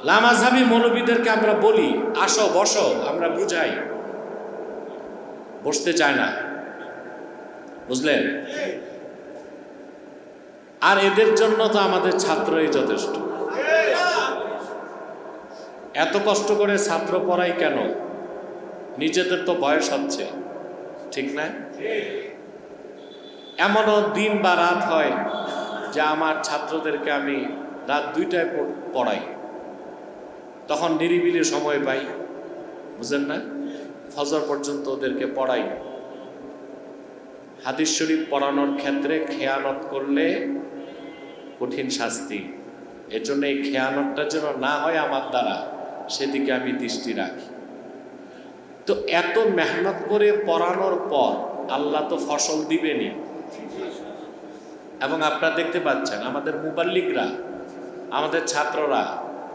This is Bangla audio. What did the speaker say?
লামাযহাবী মৌলবীদেরকে আমরা বলি আসো বসো, আমরা বুঝাই, বসতে চায় না, বুঝলেন? আর এদের জন্য তো আমাদের ছাত্রই যথেষ্ট। এত কষ্ট করে ছাত্র পড়াই কেন? নিজেদের তো বয়স হচ্ছে, ঠিক না? এমনও দিন বা রাত হয় যে আমার ছাত্রদেরকে আমি রাত 2টায় পড়াই, তখন নিরিবিলি সময় পাই, বুঝেন না? ফজর পর্যন্ত ওদেরকে পড়াই। হাদিস শরীফ পড়ানোর ক্ষেত্রে খেয়ানত করলে কঠিন শাস্তি। এর জন্য এই খেয়ানতটা যেন না হয় আমার দ্বারা, সেদিকে আমি দৃষ্টি রাখি। তো এত মেহনত করে পড়ানোর পর আল্লাহ তো ফসল দিবেনই। এবং আপনারা দেখতে পাচ্ছেন আমাদের মুবাল্লিগরা, আমাদের ছাত্ররা